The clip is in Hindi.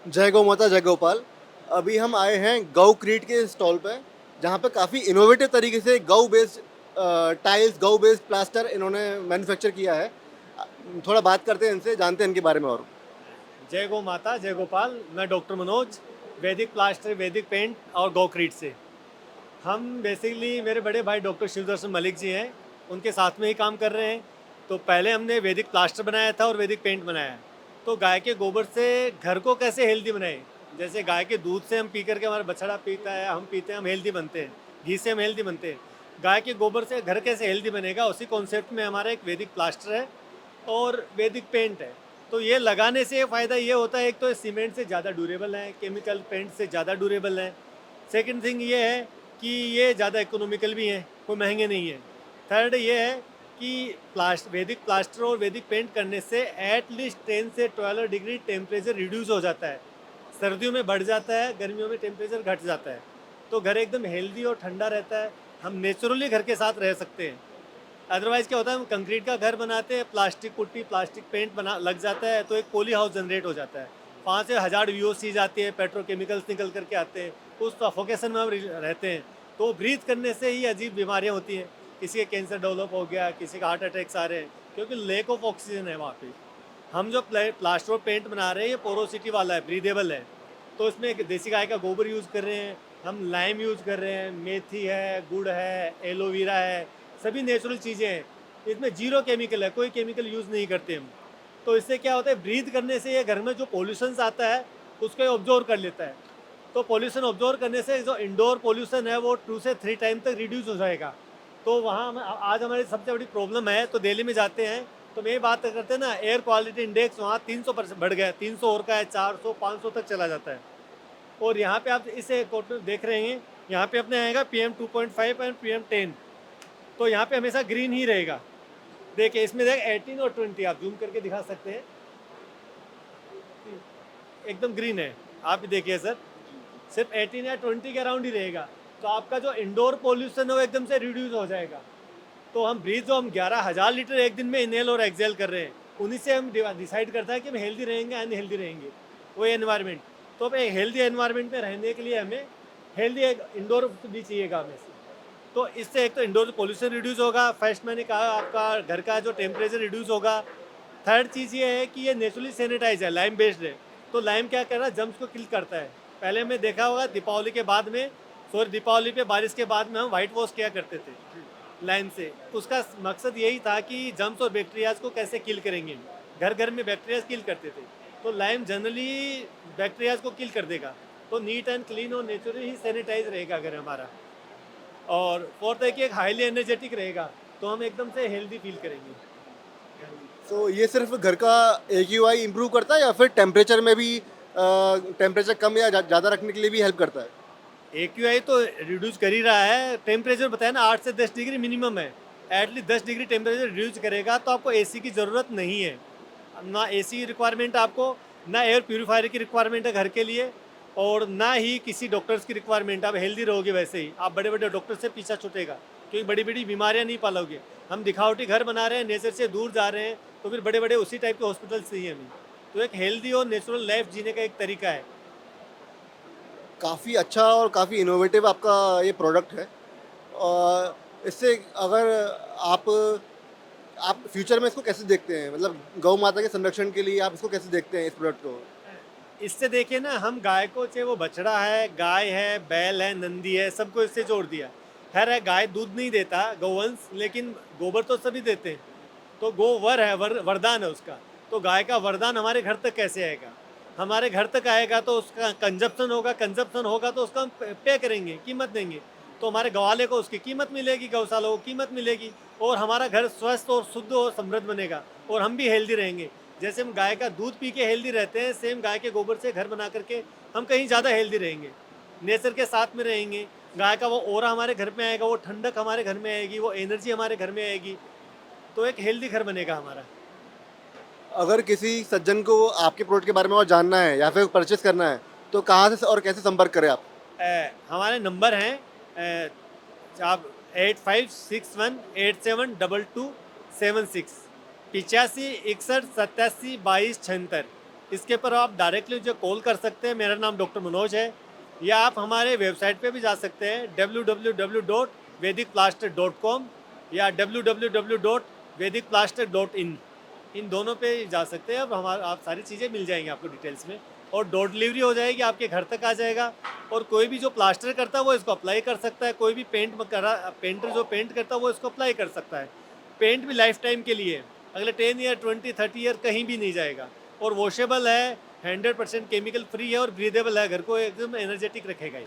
जय गौ माता जय गोपाल। अभी हम आए हैं गौ क्रीट के स्टॉल पे, जहाँ पे काफ़ी इनोवेटिव तरीके से गौ बेस्ड टाइल्स, गौ बेस्ड प्लास्टर इन्होंने मैन्युफैक्चर किया है। थोड़ा बात करते हैं इनसे, जानते हैं इनके बारे में और। जय गौ माता जय गोपाल। मैं डॉक्टर मनोज, वैदिक प्लास्टर, वैदिक पेंट और गोक्रीट से। हम बेसिकली, मेरे बड़े भाई डॉक्टर शिवदर्शन मलिक जी हैं, उनके साथ में ही काम कर रहे हैं। तो पहले हमने वैदिक प्लास्टर बनाया था और वैदिक पेंट बनाया है। तो गाय के गोबर से घर को कैसे हेल्दी बनाए, जैसे गाय के दूध से हम पी करके, हमारा बछड़ा पीता है, हम पीते हैं, हम हेल्दी बनते हैं। घी से हम हेल्दी बनते हैं। गाय के गोबर से घर कैसे हेल्दी बनेगा, उसी कॉन्सेप्ट में हमारा एक वैदिक प्लास्टर है और वैदिक पेंट है। तो ये लगाने से फ़ायदा ये होता है, एक तो सीमेंट से ज़्यादा ड्यूरेबल है, केमिकल पेंट से ज़्यादा ड्यूरेबल है। सेकंड थिंग ये है कि ये ज़्यादा इकोनॉमिकल भी हैं, कोई महंगे नहीं है। थर्ड ये है कि वैदिक प्लास्टर और वैदिक पेंट करने से एटलीस्ट 10 से 12 डिग्री टेम्परेचर रिड्यूस हो जाता है। सर्दियों में बढ़ जाता है, गर्मियों में टेम्परेचर घट जाता है। तो घर एकदम हेल्दी और ठंडा रहता है। हम नेचुरली घर के साथ रह सकते हैं। अदरवाइज़ क्या होता है, हम कंक्रीट का घर बनाते हैं, प्लास्टिक पुट्टी, प्लास्टिक पेंट बना लग जाता है, तो एक पोली हाउस जनरेट हो जाता है। 5 से 1000 VOCs आती है, पेट्रोकेमिकल्स निकल करके आते हैं, उस सफोकेशन में हम रहते हैं। तो ब्रीथ करने से ही अजीब बीमारियाँ होती हैं। किसी का कैंसर डेवलप हो गया, किसी का हार्ट अटैक्स आ रहे हैं, क्योंकि लेक ऑफ ऑक्सीजन है वहाँ पे। हम जो प्लास्टर और पेंट बना रहे हैं, ये पोरोसिटी वाला है, ब्रीदेबल है। तो इसमें एक देसी गाय का गोबर यूज़ कर रहे हैं, हम लाइम यूज़ कर रहे हैं, मेथी है, गुड़ है, एलोवेरा है, सभी नेचुरल चीज़ें हैं। इसमें जीरो केमिकल है, कोई केमिकल यूज़ नहीं करते हम। तो इससे क्या होता है, ब्रीथ करने से ये घर में जो पॉल्यूशन आता है उसको ये ऑब्जॉर्व कर लेता है। तो पॉल्यूशन ऑब्जॉर्व करने से जो इंडोर पॉल्यूशन है वो 2 से 3 टाइम तक रिड्यूस हो जाएगा। तो वहाँ हम आज हमारी सबसे बड़ी प्रॉब्लम है, तो दिल्ली में जाते हैं तो मैं ये बात करते हैं ना, एयर क्वालिटी इंडेक्स वहाँ 300% बढ़ गया है, 300 और का है, 400 500 तक चला जाता है। और यहाँ पे आप इसे कोट में देख रहे हैं, यहाँ पे अपने आएगा PM2.5 एंड PM10। तो यहाँ पे हमेशा ग्रीन ही रहेगा। देखिए इसमें देख 18 और 20 आप जूम करके दिखा सकते हैं, एकदम ग्रीन है। आप भी देखिए सर, सिर्फ 18 या 20 के अराउंड ही रहेगा। तो आपका जो इंडोर पोल्यूशन है वो एकदम से रिड्यूस हो जाएगा। तो हम ब्रीथ जो हम 11,000 लीटर एक दिन में इनहेल और एक्सेल कर रहे हैं, उन्हीं से हम डिसाइड करता है कि हम हेल्दी रहेंगे अनहेल्दी रहेंगे। वो एनवायरनमेंट, तो अब एक हेल्दी एनवायरनमेंट में रहने के लिए हमें हेल्दी एक इंडोर भी चाहिएगा हमें से। तो इससे एक तो इंडोर पोल्यूशन रिड्यूस होगा, फर्स्ट मैंने कहा आपका घर का जो टेम्परेचर रिड्यूस होगा। थर्ड चीज़ ये है कि ये नेचुरली सैनिटाइज है, लाइम बेस्ड है। तो लाइम क्या कर रहा है, जम्स को किल करता है। पहले हमने देखा होगा दीपावली के बाद में, सॉरी दीपावली पे बारिश के बाद में हम वाइट वॉश किया करते थे लाइम से। उसका मकसद यही था कि जम्स और बैक्टीरियाज को कैसे किल करेंगे। घर घर में बैक्टीरियाज किल करते थे। तो लाइम जनरली बैक्टीरियाज को किल कर देगा। तो नीट एंड क्लीन और नेचुरली ही सैनिटाइज रहेगा घर हमारा। और फोर्थ है कि एक हाईली एनर्जेटिक रहेगा, तो हम एकदम से हेल्दी फील करेंगे। तो ये सिर्फ घर का AQI इम्प्रूव करता है, या फिर टेम्परेचर में भी टेम्परेचर कम या ज़्यादा रखने के लिए भी हेल्प करता है? AQI तो रिड्यूस कर ही रहा है। टेम्परेचर बताया ना, 8 से 10 डिग्री मिनिमम है। एटलीस्ट 10 डिग्री टेम्परेचर रिड्यूस करेगा तो आपको AC की ज़रूरत नहीं है। ना AC रिक्वायरमेंट आपको, ना एयर प्योरीफायर की रिक्वायरमेंट है घर के लिए, और ना ही किसी डॉक्टर्स की रिक्वायरमेंट। आप हेल्दी रहोगे वैसे ही, आप बड़े बड़े डॉक्टर से पीछा छूटेगा, क्योंकि बड़ी बड़ी बीमारियां नहीं पालोगे। हम दिखावटी घर बना रहे हैं, नेचर से दूर जा रहे हैं, तो फिर बड़े बड़े उसी टाइप के हॉस्पिटल चाहिए हमें। तो एक हेल्दी और नेचुरल लाइफ जीने का एक तरीका है। काफ़ी अच्छा और काफ़ी इनोवेटिव आपका ये प्रोडक्ट है। और इससे अगर आप आप फ्यूचर में इसको कैसे देखते हैं? मतलब गौ माता के संरक्षण के लिए आप इसको कैसे देखते हैं, इस प्रोडक्ट को? इससे देखिए ना, हम गाय को, चाहे वो बछड़ा है, गाय है, बैल है, नंदी है, सबको इससे जोड़ दिया। खैर है, गाय दूध नहीं देता गौवंश, लेकिन गोबर तो सभी देते हैं। तो गोवर है, वरदान है उसका। तो गाय का वरदान हमारे घर तक कैसे आएगा? हमारे घर तक आएगा तो उसका कंजप्शन होगा, कंजप्शन होगा तो उसका हम पे करेंगे, कीमत देंगे। तो हमारे गवाले को उसकी कीमत मिलेगी, गौशाला को कीमत मिलेगी, और हमारा घर स्वस्थ और शुद्ध और समृद्ध बनेगा, और हम भी हेल्दी रहेंगे। जैसे हम गाय का दूध पी के हेल्दी रहते हैं, सेम गाय के गोबर से घर बना करके हम कहीं ज़्यादा हेल्दी रहेंगे, नेचर के साथ में रहेंगे। गाय का वो ओरा हमारे घर में आएगा, वो ठंडक हमारे घर में आएगी, वो एनर्जी हमारे घर में आएगी। तो एक हेल्दी घर बनेगा हमारा। अगर किसी सज्जन को आपके प्रोडक्ट के बारे में और जानना है या फिर परचेस करना है, तो कहाँ से और कैसे संपर्क करें आप? हमारे नंबर हैं, आप 8561872276, 85 61 87 22 76। इसके पर आप डायरेक्टली जो कॉल कर सकते हैं। मेरा नाम डॉक्टर मनोज है, या आप हमारे वेबसाइट पे भी जा सकते हैं www.vedicplaster.com या www.vedicplaster.in। इन दोनों पे जा सकते हैं। अब हमारा आप सारी चीज़ें मिल जाएंगी आपको डिटेल्स में, और डोर डिलीवरी हो जाएगी, आपके घर तक आ जाएगा। और कोई भी जो प्लास्टर करता है वो इसको अप्लाई कर सकता है, कोई भी पेंटर जो पेंट करता है वो इसको अप्लाई कर सकता है। पेंट भी लाइफ टाइम के लिए, अगले 10 ईयर 20-30 ईयर कहीं भी नहीं जाएगा। और वॉशेबल है, 100% केमिकल फ्री है और ब्रीदेबल है, घर को एकदम एनर्जेटिक रखेगा ये।